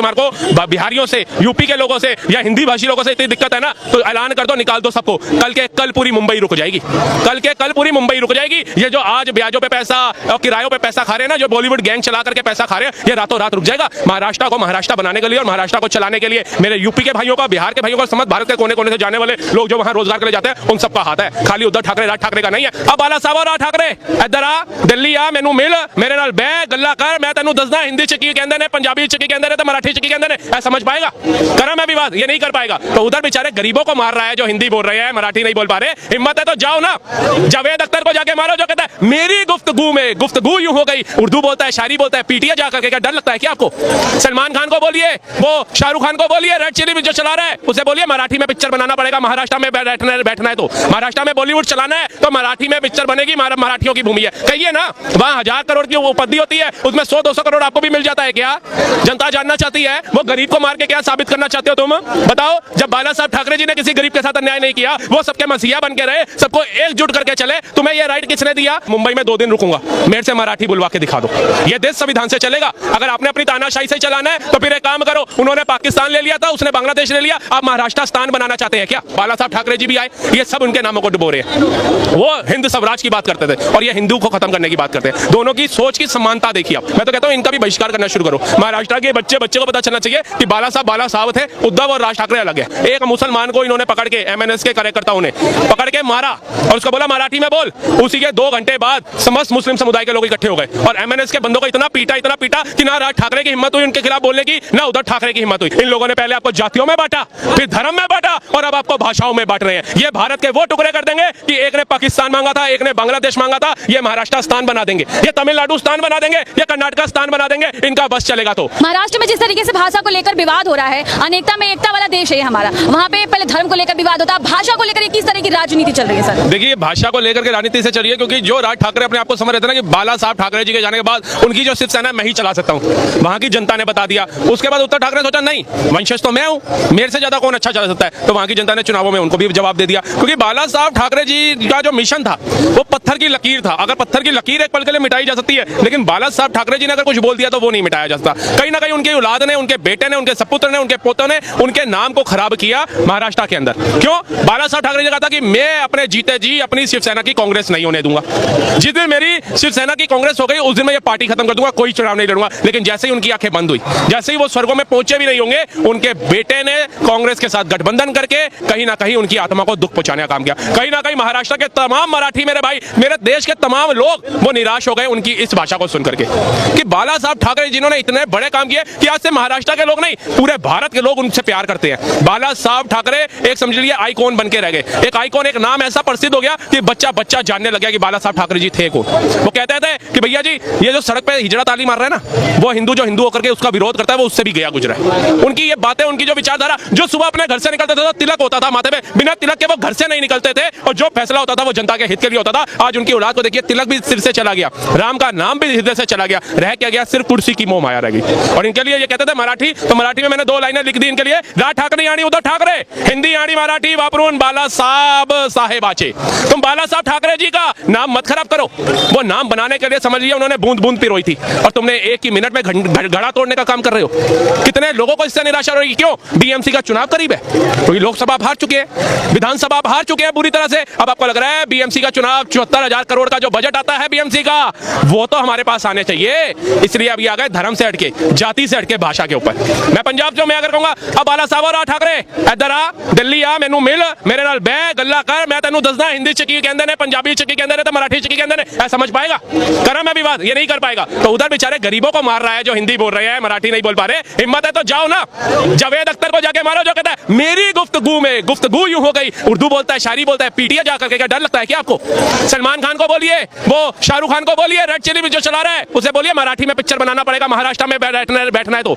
तुम्हारे को बिहारियों से, यूपी के लोगों से या हिंदी भाषी लोगों से इतनी दिक्कत है ना, तो ऐलान कर दो, निकाल दो सबको। कल के कल पूरी मुंबई रुक जाएगी, कल के कल पूरी मुंबई रुक जाएगी। ये जो आज ब्याजों पे पैसा और किरायों पे पैसा खा रहे हैं ना, जो बॉलीवुड गैंग चला करके पैसा खा रहे हैं, ये रातों रात रुक जाएगा। महाराष्ट्र को महाराष्ट्र बनाने के लिए और महाराष्ट्र को चलाने के लिए मेरे यूपी के भाइयों का, बिहार के भाइयों का, समस्त भारत के कोने कोने से जाने वाले लोग जो वहां रोजगार के लिए जाते हैं, उन सबका हाथ है। खाली उद्धव ठाकरे, राज ठाकरे का नहीं है। अब बाला साहब और राज ठाकरे इधर आ, दिल्ली आ, मैनू मिल, मेरे नाल बैठ गल्ला कर, मैं तेनू दसदा हिंदी च की कहंदे ने, पंजाबी च की कहंदे ने, तो मराठी च की कहंदे ने। ऐसा समझ पाएगा? करा मैं भी बात, ये नहीं कर पाएगा। तो उधर बेचारे गरीबों को मार रहा है जो हिंदी बोल रहे हैं, मराठी नहीं बोल पा रहे। हिम्मत है तो जाओ ना, जावेद अख्तर को जाके मारो, जो कहता है मेरी गुफ्तगू में गुफ्तगू यूं हो गई। उर्दू बोलता है, शायरी बोलता है, पीटीए जाकर के, क्या डर लगता है क्या आपको? सलमान खान को बोलिए, वो शाहरुख खान को बोलिए, रेड चिली जो चला रहा है उसे बोलिए मराठी में पिक्चर बनाना पड़ेगा। महाराष्ट्र में बैठना है तो महाराष्ट्र में बॉलीवुड चलाना है तो मराठी में पिक्चर बनेगी, मराठियों की भूमि है। कहिए ना, वहां 1000 करोड़ की उपलब्धि होती है, उसमें 100-200 करोड़ आपको भी मिल जाता है क्या? जनता जानना चाहती है वो गरीब को मार के क्या साबित करना चाहते हो तुम? बताओ। जब बाला साहब ठाकरे जी ने किसी गरीब के साथ अन्याय नहीं किया, वो सबके मसीहा बन के रहे, सबको एकजुट करके चले, तुम्हें यह राइट किसने दिया? मुंबई में 2 दिन रुकूंगा, मेरे से मराठी बुलवा के दिखा दो। ये देश संविधान से चलेगा। अगर आपने अपनी तानाशाही से चलाना है तो फिर एक काम करो, उन्होंने पाकिस्तान ले लिया था, उसने बांग्लादेश ले लिया, आप महाराष्ट्र स्थान बनाना चाहते हैं क्या? बाला साहब ठाकरे जी भी आए, ये सब उनके नामों को डुबो रहे हैं। वो हिंद स्वराज की बात करते थे और ये हिंदू को खत्म करने की बात करते हैं। दोनों की सोच की समानता देखिए आप। मैं तो कहता हूं इनका भी बहिष्कार करना शुरू करो। महाराष्ट्र के बच्चे को पता चलना चाहिए कि बाला साहब थे, उद्धव और राज ठाकरे अलग है। एक मुसलमान को इन्होंने पकड़ के, एमएनएस के कार्यकर्ताओं ने पकड़ के मारा और उसको बोला मराठी में बोल। उसी के 2 घंटे बाद समस्त मुस्लिम समुदाय के लोग इकट्ठे हो गए और एमएनएस के बंदों को इतना पीटा कि ना राज ठाकरे की हिम्मत हुई उनके खिलाफ बोलने की, ना उद्धव ठाकरे की हिम्मत हुई। इन लोगों ने पहले आपको जातियों में बांटा, फिर धर्म में बांटा और अब आपको भाषाओं में बांट रहे हैं। ये भारत के वो टुकड़े कर देंगे कि एक ने पाकिस्तान मांगा था, एक ने बांग्लादेश मांगा था, ये महाराष्ट्र स्थान बना देंगे, ये तमिलनाडु स्थान बना देंगे, ये कर्नाटक स्थान बना देंगे, इनका बस चलेगा। तो महाराष्ट्र में जिस तरीके से भाषा को लेकर विवाद हो रहा है, अनेकता में एकता वाला देश है हमारा, वहाँ पे पहले धर्म को लेकर विवाद होता है, भाषा को लेकर किस तरह की राजनीति चल रही है सर? देखिए, भाषा को लेकर के राजनीति से चल रही है क्योंकि जो राज ठाकरे अपने आप को समझ रहे थे ना कि बाला साहब ठाकरे जी के जाने के बाद उनकी जो शिवसेना मैं ही चला सकता हूँ, वहां की जनता ने बता दिया। उसके बाद उद्धव ठाकरे सोचा नहीं, वंशज तो मैं हूँ, मेरे से ज्यादा कौन अच्छा चला सकता है, तो वहां की जनता ने चुनावों में उनको भी जवाब दे दिया। क्योंकि बाला साहब ठाकरे जी का जो मिशन था वो पत्थर की लकीर था। अगर पत्थर की लकीर एक पल के लिए मिटाई जा सकती है, लेकिन बाला साहब ठाकरे जी ने अगर कुछ बोल दिया तो वो नहीं मिटाया जा सकता। कहीं ना कहीं उनकी औलाद ने, उनके बेटे ने, उनके सपुत्र ने, उनके पोतों ने उनके नाम को खराब किया महाराष्ट्र के अंदर। क्यों? बाला साहब ठाकरे जी ने कहा था कि मैं अपने जीते जी अपनी शिवसेना की कांग्रेस नहीं होने दूंगा। जिस दिन मेरी शिवसेना की कांग्रेस हो गई उस दिन मैं ये पार्टी खत्म कर दूंगा, कोई चुनाव नहीं लड़ूंगा। लेकिन जैसे ही उनकी आंखें बंद हुई, जैसे ही वो स्वर्गों में पहुंचे भी नहीं होंगे, उनके बेटे ने कांग्रेस के साथ गठबंधन करके कहीं ना कहीं उनकी आत्मा को दुख पहुंचाने का काम किया। कहीं ना कहीं महाराष्ट्र के तमाम मराठी, मेरे भाई, मेरे देश के तमाम लोग वो निराश हो गए उनकी इस भाषा को सुन करके कि बाला साहब ठाकरे जिन्होंने इतने बड़े काम किए कि आज से महाराष्ट्र के लोग नहीं, पूरे भारत के लोग उनसे प्यार करते हैं। बाला साहब ठाकरे एक समझ लीजिए आइकॉन बन के रह गए। एक आइकॉन, एक नाम ऐसा प्रसिद्ध हो गया कि बच्चा जानने लग गया कि बाला साहब ठाकरे जी थे कौन। वो कहते थे कि भैया जी ये जो सड़क पे हिजड़ा ताली मार रहा है ना, वो हिंदू जो हिंदू होकर के उसका विरोध करता है, वो उससे भी गया गुजरा है। उनकी ये बातें, उनकी जो विचारधारा, जो सुबह अपने घर से निकलते थे तो तिलक होता था माथे पे, बिना तिलक के वो घर से नहीं निकलते थे और जो फैसला होता था वो जनता के हित के लिए होता था। आज उनकी औलाद को देखिए, तिलक भी सिर से चला गया, राम का नाम भी हृदय से चला गया, रह क्या गया? सिर्फ कुर्सी की मोह माया रह गई। और इनके लिए ये कहते थे मराठी, तो मराठी में मैंने 2 लाइनें लिख दी इनके लिए, राज ठाकरे यानी उद्धव ठाकरे, हिंदी यानी मराठी वापरून बाला साहेब आचे। तुम बाला साहब ठाकरे जी का नाम मत खराब करो। वो नाम बनाने के लिए समझ लिया उन्होंने बूंद बूंद पिरोई थी और तुमने 1 ही मिनट में घड़ा तोड़ने का काम कर रहे हो। कितने लोगों को इससे निराशा होगी? क्यों? बीएमसी का चुनाव करीब है, क्योंकि लोकसभा हार चुके हैं, विधानसभा हार चुके हैं बुरी तरह से। अब आपको लग रहा है बीएमसी का चुनाव, 74,000 करोड़ का जो बजट आता है बीएमसी का, वो तो हमारे पास आने चाहिए। इसलिए अभी आ गए धर्म से हटके, जाति से हटके, भाषा के ऊपर। मैं पंजाब जो मैं अगर कहूंगा, अब बाला साहब और राज ठाकरे इधर आ, दिल्ली आ, मैनू मिल, मेरे नाल बैठ गल्ला कर, मैं तेनू दसदा हिंदी च की कहंदे ने, पंजाबी च की कहंदे ने, तो मराठी च की कहंदे ने। ऐसा समझ पाएगा? करा मैं भी बात, ये नहीं कर पाएगा। तो उधर बेचारे गरीबों को मार रहा है जो हिंदी बोल रहे हैं, मराठी नहीं बोल पा रहे। हिम्मत है तो जाओ ना, जावेद अख्तर को जाके मारो, जो कहता है मेरी गुफ्तगू में गुफ्तगू यूं हो गई। उर्दू बोलता है, शायरी बोलता है, पीटीए जाकर के, क्या डर लगता है क्या आपको? सलमान खान को बोलिए, वो शाहरुख खान को बोलिए, रेड चिली जो चला रहा है उसे बोलिए मराठी में पिक्चर बनाना पड़ेगा, महाराष्ट्र में बैठना है तो